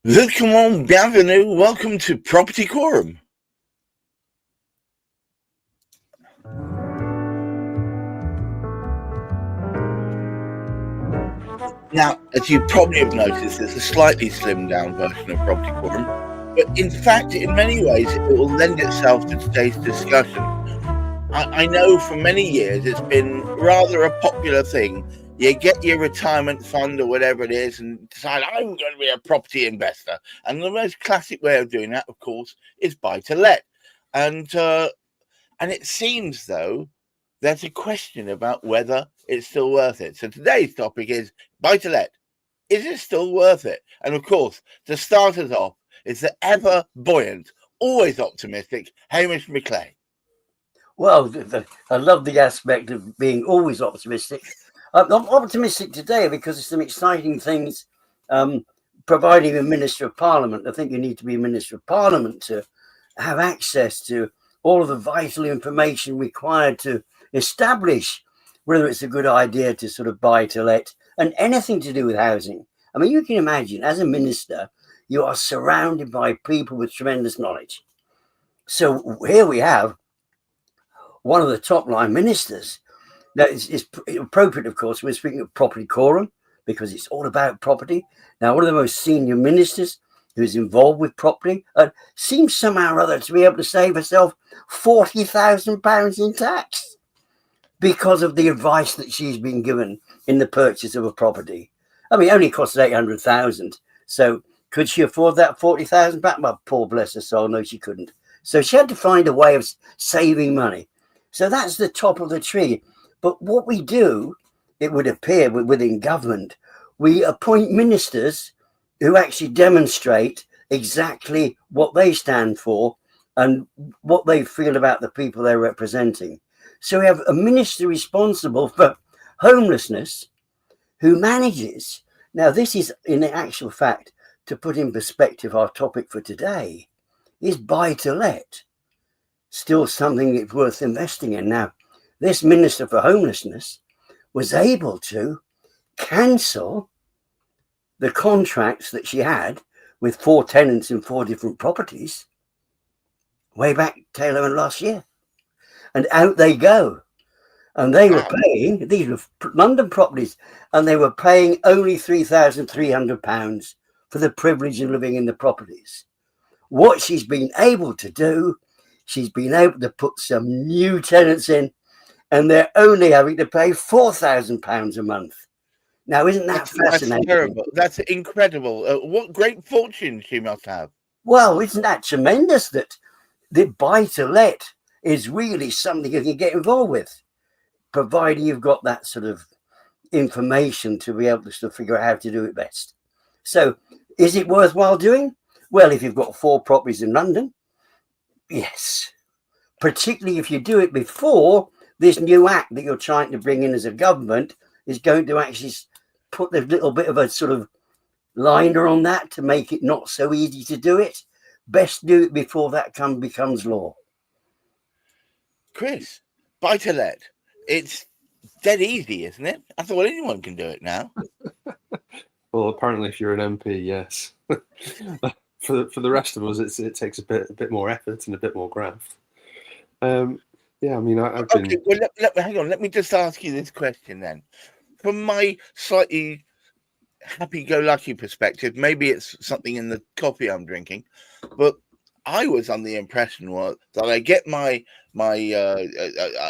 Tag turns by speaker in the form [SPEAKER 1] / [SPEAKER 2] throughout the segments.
[SPEAKER 1] Bienvenue, welcome to Property Quorum. Now, as you probably have noticed, it's a slightly slimmed down version of Property Quorum, but in fact, in many ways, it will lend itself to today's discussion. I know for many years it's been rather a popular thing. You get your retirement fund or whatever it is and decide, I'm going to be a property investor. And the most classic way of doing that, of course, is buy to let. And it seems, though, there's a question about whether it's still worth it. So today's topic is buy to let. Is it still worth it? And of course, to start us off, is the ever buoyant, always optimistic Hamish McClay.
[SPEAKER 2] Well, I love the aspect of being always optimistic. I'm optimistic today because there's some exciting things providing a Minister of Parliament. I think you need to be a Minister of Parliament to have access to all of the vital information required to establish whether it's a good idea to sort of buy to let and anything to do with housing. I mean, you can imagine as a minister, you are surrounded by people with tremendous knowledge. So here we have one of the top line ministers. Now, it's appropriate, of course, we're speaking of Property Quorum because it's all about property. Now, one of the most senior ministers who is involved with property seems somehow or other to be able to save herself £40,000 in tax because of the advice that she's been given in the purchase of a property. I mean, it only costs £800,000. So could she afford that £40,000? Well, poor bless her soul, no, she couldn't. So she had to find a way of saving money. So that's the top of the tree. But what we do, it would appear within government, we appoint ministers who actually demonstrate exactly what they stand for and what they feel about the people they're representing. So we have a minister responsible for homelessness who manages. Now, this is, in actual fact, to put in perspective our topic for today, is buy to let. Still something that's worth investing in. Now, this Minister for Homelessness was able to cancel the contracts that she had with 4 tenants in 4 different properties way back tail end last year. And out they go. And they were paying, these were London properties, and they were paying only £3,300 for the privilege of living in the properties. What she's been able to do, she's been able to put some new tenants in, and they're only having to pay £4,000 a month. Now, isn't that fascinating?
[SPEAKER 1] That's terrible. That's incredible. What great fortune she must have.
[SPEAKER 2] Well, isn't that tremendous that the buy-to-let is really something you can get involved with, providing you've got that sort of information to be able to sort of figure out how to do it best. So is it worthwhile doing? Well, if you've got 4 properties in London, yes. Particularly if you do it before this new act that you're trying to bring in as a government is going to actually put a little bit of a sort of liner on that to make it not so easy to do it. Best do it before that becomes law.
[SPEAKER 1] Chris, buy to let. It's dead easy, isn't it? I thought anyone can do it now.
[SPEAKER 3] Well, apparently, if you're an MP, yes. For the rest of us, it takes a bit more effort and a bit more graft. Yeah, I mean, I've been.
[SPEAKER 1] Okay, well, hang on. Let me just ask you this question then. From my slightly happy-go-lucky perspective, maybe it's something in the coffee I'm drinking, but I was under the impression that I get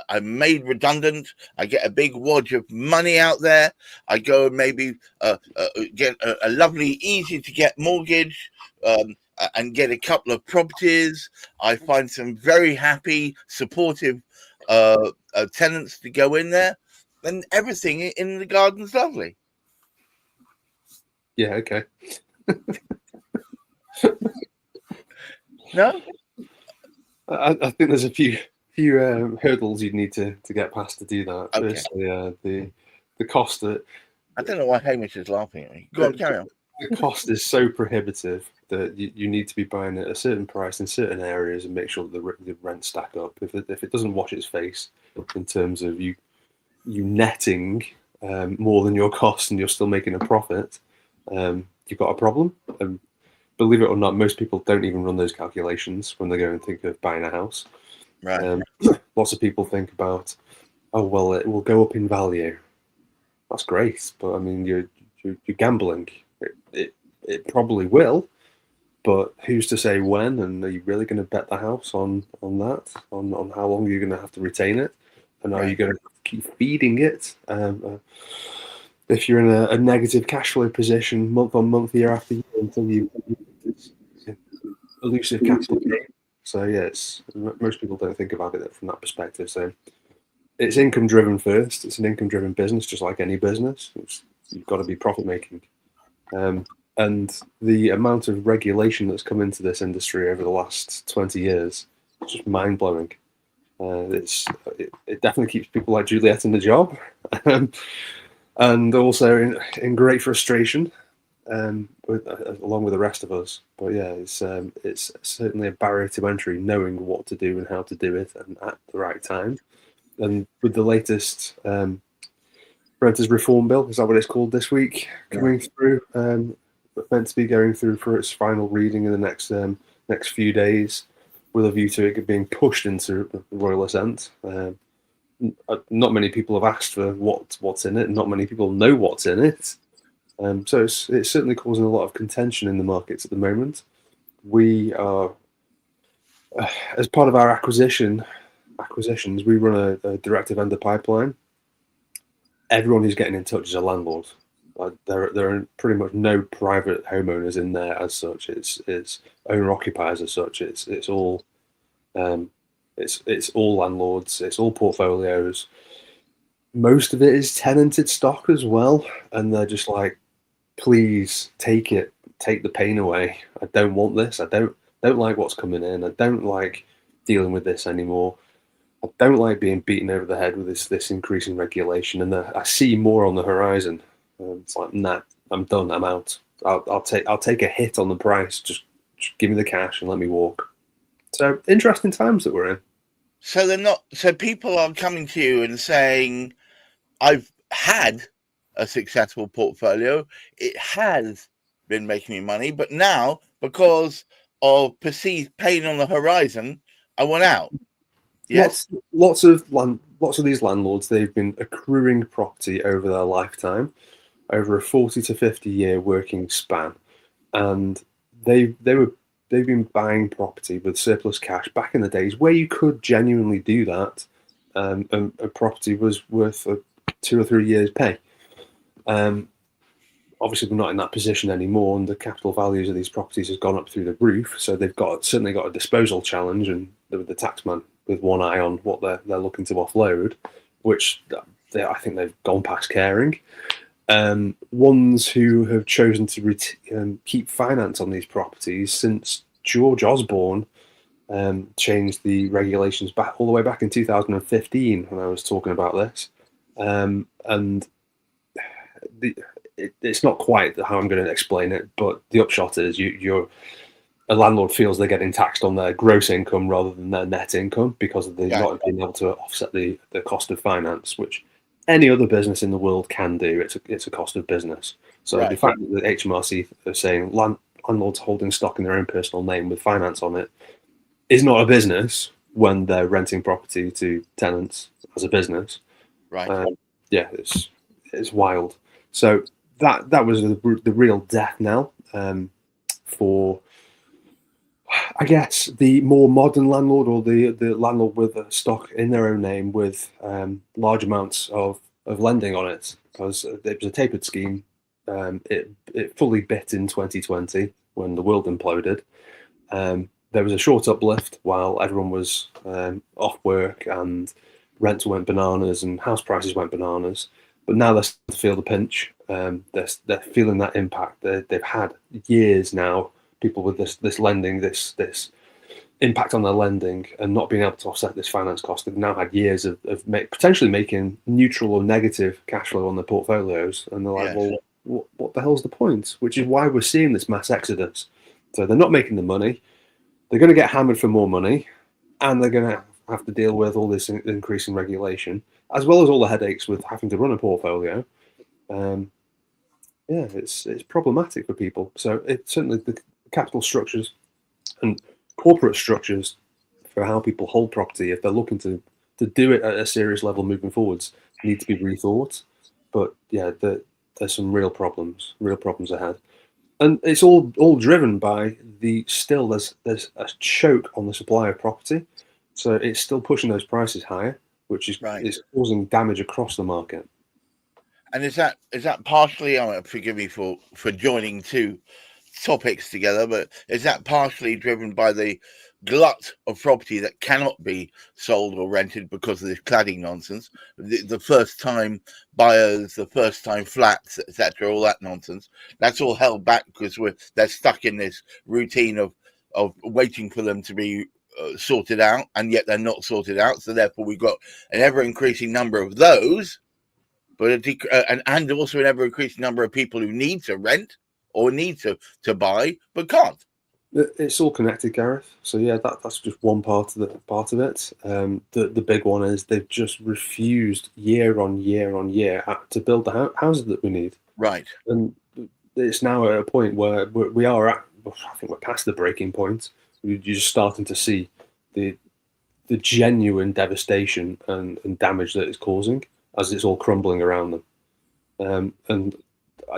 [SPEAKER 1] I'm made redundant. I get a big wad of money out there. I go and maybe get a lovely, easy-to-get mortgage. And get a couple of properties. I find some very happy, supportive tenants to go in there, and everything in the garden's lovely.
[SPEAKER 3] Yeah, okay.
[SPEAKER 1] No?
[SPEAKER 3] I think there's a few hurdles you'd need to get past to do that.
[SPEAKER 1] Okay.
[SPEAKER 3] Firstly, the cost that...
[SPEAKER 1] I don't know why Hamish is laughing at me. Go on, carry on.
[SPEAKER 3] The cost is so prohibitive that you need to be buying at a certain price in certain areas and make sure that the rents stack up. If it doesn't wash its face in terms of you netting more than your cost and you're still making a profit, you've got a problem. believe it or not, most people don't even run those calculations when they go and think of buying a house.
[SPEAKER 1] Right.
[SPEAKER 3] Lots of people think about, oh well, it will go up in value. That's great, but I mean, you're gambling. It probably will, but who's to say when? And are you really going to bet the house on that? On how long you're going to have to retain it, and are you going to keep feeding it? If you're in a negative cash flow position month on month, year after year, until you elusive capital gain. So yeah, most people don't think about it from that perspective. So it's income driven first. It's an income driven business, just like any business. You've got to be profit making. And the amount of regulation that's come into this industry over the last 20 years is just mind blowing. It definitely keeps people like Juliet in the job, and also in great frustration, along with the rest of us. But yeah, it's certainly a barrier to entry, knowing what to do and how to do it, and at the right time. And with the latest renters reform bill, is that what it's called this week, coming through? Meant to be going through for its final reading in the next few days, with a view to it being pushed into the Royal Assent. Not many people have asked for what's in it, and not many people know what's in it. So it's certainly causing a lot of contention in the markets at the moment. We are, as part of our acquisitions, we run a direct vendor pipeline. Everyone who's getting in touch is a landlord. There are pretty much no private homeowners in there as such. It's owner occupiers as such. It's all landlords. It's all portfolios. Most of it is tenanted stock as well, and they're just like, please take it, take the pain away. I don't want this. I don't like what's coming in. I don't like dealing with this anymore. I don't like being beaten over the head with this increasing regulation, and I see more on the horizon. It's like, nah, I'm done. I'm out. I'll take a hit on the price. Just give me the cash and let me walk. So interesting times that we're in.
[SPEAKER 1] So they're not. So people are coming to you and saying, "I've had a successful portfolio. It has been making me money, but now because of perceived pain on the horizon, I want out." Yes.
[SPEAKER 3] Lots of these landlords, they've been accruing property over their lifetime, over a 40 to 50 year working span, and they've been buying property with surplus cash back in the days where you could genuinely do that, and a property was worth 2 or 3 years' pay. Obviously, we're not in that position anymore, and the capital values of these properties has gone up through the roof. So they've certainly got a disposal challenge, and the taxman with one eye on what they're looking to offload, which I think they've gone past caring. Ones who have chosen to keep finance on these properties since George Osborne changed the regulations all the way back in 2015 when I was talking about this, and it's not quite how I'm going to explain it, but the upshot is a landlord feels they're getting taxed on their gross income rather than their net income because of not being able to offset the cost of finance, which any other business in the world can do. It's a cost of business. So the fact that the HMRC are saying landlords holding stock in their own personal name with finance on it is not a business when they're renting property to tenants as a business.
[SPEAKER 1] Right.
[SPEAKER 3] Yeah, it's wild. So that was the real death knell for, I guess, the more modern landlord, or the landlord with a stock in their own name with large amounts of lending on it, because it was a tapered scheme. It fully bit in 2020 when the world imploded. There was a short uplift while everyone was off work and rents went bananas and house prices went bananas. But now they're starting to feel the pinch. They're feeling that impact. They've had years now, people with this lending, this impact on their lending, and not being able to offset this finance cost. They've now had years of potentially making neutral or negative cash flow on their portfolios, and they're like, well, what the hell's the point? Which is why we're seeing this mass exodus. So they're not making the money. They're going to get hammered for more money, and they're going to have to deal with all this increasing regulation, as well as all the headaches with having to run a portfolio. It's problematic for people. So it certainly the capital structures and corporate structures for how people hold property, if they're looking to do it at a serious level moving forwards, need to be rethought. But yeah, there's some real problems ahead. And it's all driven by there's a choke on the supply of property. So it's still pushing those prices higher, which is causing damage across the market.
[SPEAKER 1] And is that partially, forgive me for joining two topics together, but is that partially driven by the glut of property that cannot be sold or rented because of this cladding nonsense, the first time buyers, the first time flats, etc., all that nonsense, that's all held back because they're stuck in this routine of waiting for them to be sorted out, and yet they're not sorted out, so therefore we've got an ever-increasing number of those, but and also an ever-increasing number of people who need to rent or need to buy but can't.
[SPEAKER 3] It's all connected, Gareth. So yeah, that's just one part of it. The big one is they've just refused year on year to build the houses that we need.
[SPEAKER 1] Right.
[SPEAKER 3] And it's now at a point where we are at. I think we're past the breaking point. You're just starting to see the genuine devastation and damage that it's causing as it's all crumbling around them. And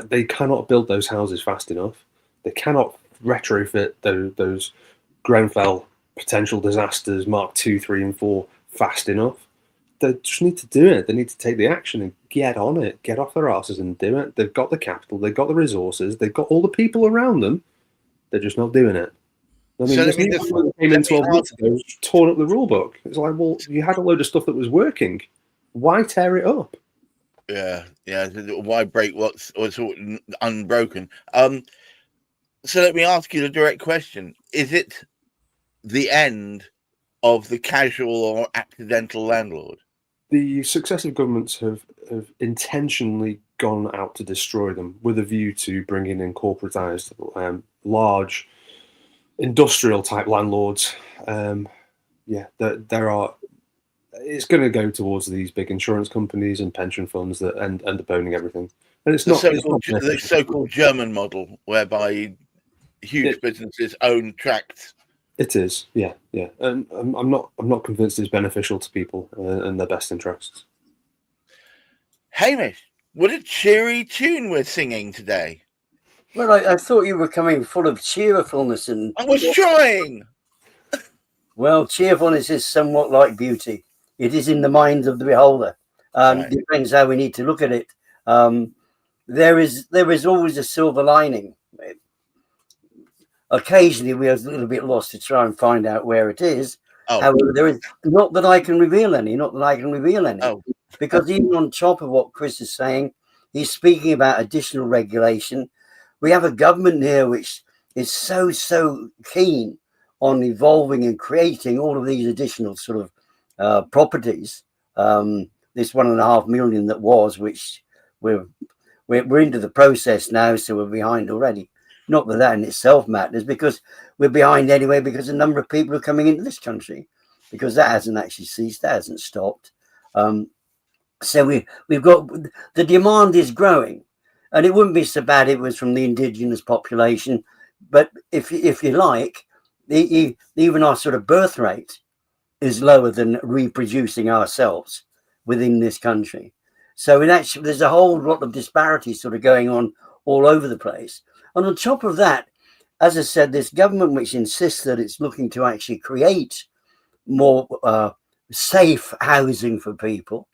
[SPEAKER 3] they cannot build those houses fast enough. They cannot retrofit those Grenfell potential disasters Mark 2, 3, and 4 fast enough. They just need to do it. They need to take the action and get on it, get off their asses and do it. They've got the capital, they've got the resources, they've got all the people around them. They're just not doing it. I mean, this came in 12 months ago, torn up the rule book. It's like, well, you had a load of stuff that was working. Why tear it up?
[SPEAKER 1] Yeah. Why break what's unbroken? So let me ask you the direct question: is it the end of the casual or accidental landlord?
[SPEAKER 3] The successive governments have intentionally gone out to destroy them with a view to bringing in corporatized, large, industrial type landlords. There are. It's going to go towards these big insurance companies and pension funds that end up owning everything. And it's not
[SPEAKER 1] the so-called German model, whereby huge businesses own tracts.
[SPEAKER 3] It is, yeah, and I'm not convinced it's beneficial to people and their best interests.
[SPEAKER 1] Hamish, what a cheery tune we're singing today.
[SPEAKER 2] Well, I thought you were coming full of cheerfulness, and
[SPEAKER 1] I was trying.
[SPEAKER 2] Well, cheerfulness is somewhat like beauty. It is in the mind of the beholder. Depends how we need to look at it. There is always a silver lining. Occasionally, we are a little bit lost to try and find out where it is.
[SPEAKER 1] Oh.
[SPEAKER 2] However, there is not that I can reveal any. Because even on top of what Chris is saying, he's speaking about additional regulation. We have a government here which is so keen on evolving and creating all of these additional sort of properties. This 1.5 million that was, which we're into the process now, so we're behind already. Not that in itself matters, because we're behind anyway, because the number of people are coming into this country, because that hasn't actually ceased, that hasn't stopped. So we've got, the demand is growing, and it wouldn't be so bad if it was from the indigenous population, but if you like, even our sort of birth rate is lower than reproducing ourselves within this country. So there's a whole lot of disparities sort of going on all over the place. And on top of that, as I said, this government which insists that it's looking to actually create more safe housing for people,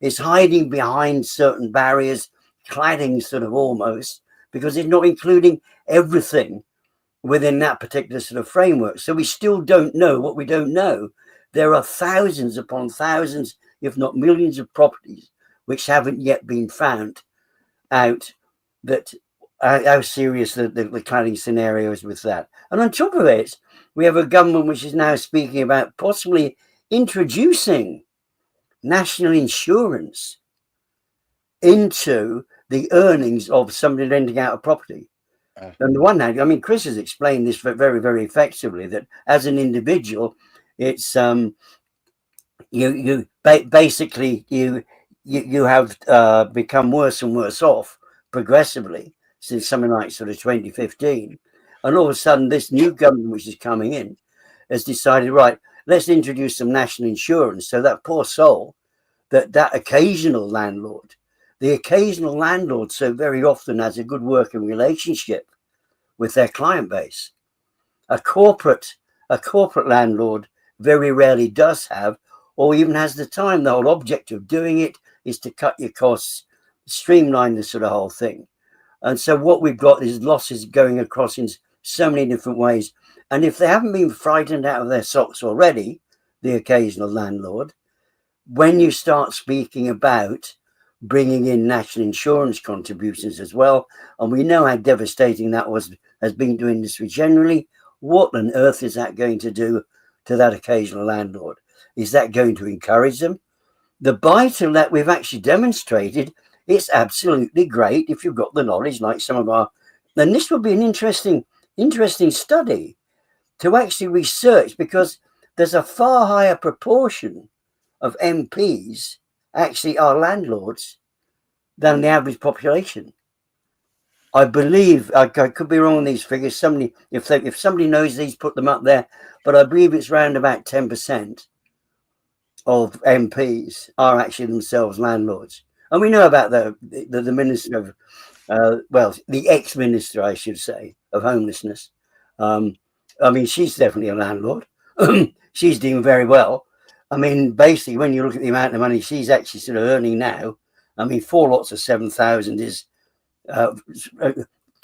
[SPEAKER 2] is hiding behind certain barriers, cladding sort of almost, because it's not including everything within that particular sort of framework. So we still don't know what we don't know. There are thousands upon thousands, if not millions of properties which haven't yet been found out, that how serious the cladding scenario is with that. And on top of it, we have a government which is now speaking about possibly introducing national insurance into the earnings of somebody renting out a property. On the one hand, I mean, Chris has explained this very, very effectively, that as an individual, it's you basically have become worse and worse off progressively since something like sort of 2015. And all of a sudden, this new government, which is coming in, has decided, right, let's introduce some national insurance. So that poor soul, that occasional landlord, the occasional landlord so very often has a good working relationship with their client base. A corporate landlord very rarely does have, or even has the time. The whole object of doing it is to cut your costs, streamline the sort of whole thing. And so what we've got is losses going across in so many different ways. And if they haven't been frightened out of their socks already, the occasional landlord, when you start speaking about bringing in national insurance contributions as well, and we know how devastating that has been to industry generally, what on earth is that going to do to that occasional landlord? Is that going to encourage them? The buy-to-let, we've actually demonstrated it's absolutely great if you've got the knowledge, like some of our. And this would be an interesting study to actually research, because there's a far higher proportion of MPs actually are landlords than the average population. I believe, I could be wrong on these figures. Somebody, if somebody knows these, put them up there. But I believe it's around about 10% of MPs are actually themselves landlords. And we know about the minister of, the ex-minister, I should say, of homelessness. I mean, she's definitely a landlord. She's doing very well. I mean, basically, when you look at the amount of money she's actually sort of earning now, I mean, 4 lots of 7,000 is,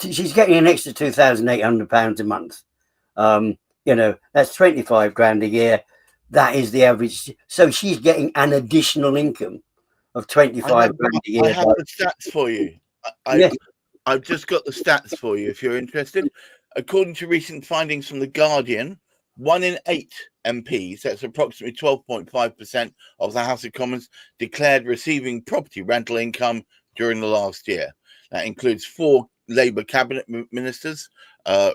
[SPEAKER 2] she's getting an extra £2,800 a month. That's 25 grand a year. That is the average. So she's getting an additional income of 25 grand a year.
[SPEAKER 1] I have the stats for you. I've just got the stats for you if you're interested. According to recent findings from The Guardian, 1 in 8 MPs, that's approximately 12.5% of the House of Commons, declared receiving property rental income during the last year. That includes 4 Labour cabinet ministers,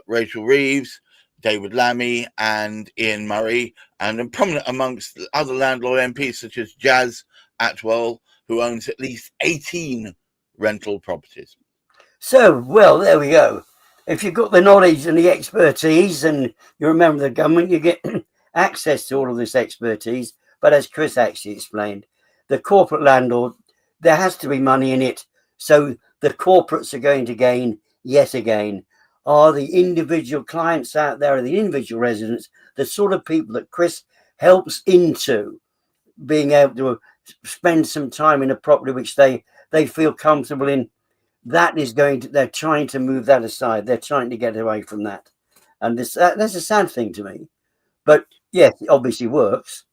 [SPEAKER 1] Rachel Reeves, David Lammy and Ian Murray, and prominent amongst other landlord MPs such as Jazz Atwell, who owns at least 18 rental properties.
[SPEAKER 2] So, well, there we go. If you've got the knowledge and the expertise and you remember the government, you get access to all of this expertise. But as Chris actually explained, the corporate landlord, there has to be money in it. So the corporates are going to gain yet again. Are the individual clients out there, are the individual residents, the sort of people that Chris helps into being able to spend some time in a property which they feel comfortable in? That is they're trying to move that aside. They're trying to get away from that. And that's a sad thing to me. But yes, it obviously works.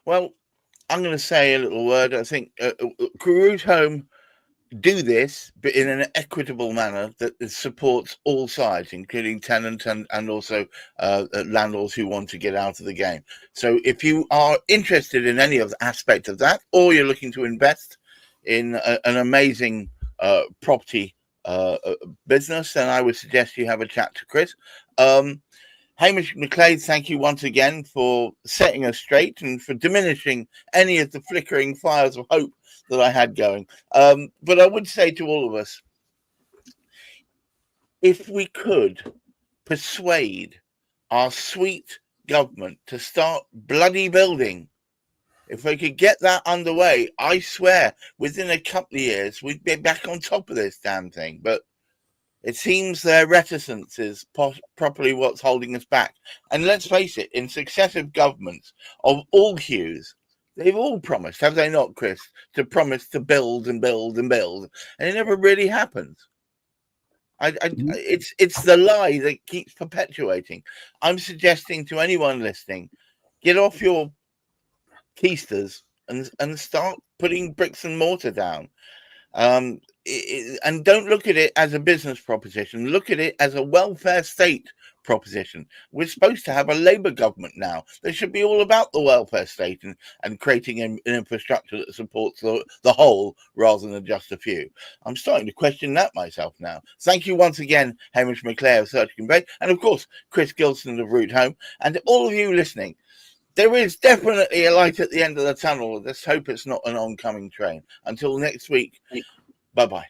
[SPEAKER 1] Well, I'm going to say a little word. I think Root Home do this, but in an equitable manner that supports all sides, including tenants and also landlords who want to get out of the game. So if you are interested in any of the aspect of that, or you're looking to invest in an amazing property business, then I would suggest you have a chat to Chris. Hamish McLeod, thank you once again for setting us straight and for diminishing any of the flickering fires of hope that I had going. But I would say to all of us, if we could persuade our sweet government to start bloody building, if we could get that underway, I swear within a couple of years we'd be back on top of this damn thing. But it seems their reticence is properly what's holding us back. And let's face it, in successive governments of all hues, they've all promised, have they not, Chris, to promise to build and build and build, and it never really happens. It's the lie that keeps perpetuating. I'm suggesting to anyone listening, get off your keisters and start putting bricks and mortar down. And don't look at it as a business proposition. Look at it as a welfare state proposition. We're supposed to have a Labour government now. They should be all about the welfare state and creating an infrastructure that supports the whole rather than just a few. I'm starting to question that myself now. Thank you once again, Hamish McLeod of Search and Convey, and of course, Chris Gilson of Root Home, and all of you listening. There is definitely a light at the end of the tunnel. Let's hope it's not an oncoming train. Until next week, bye-bye.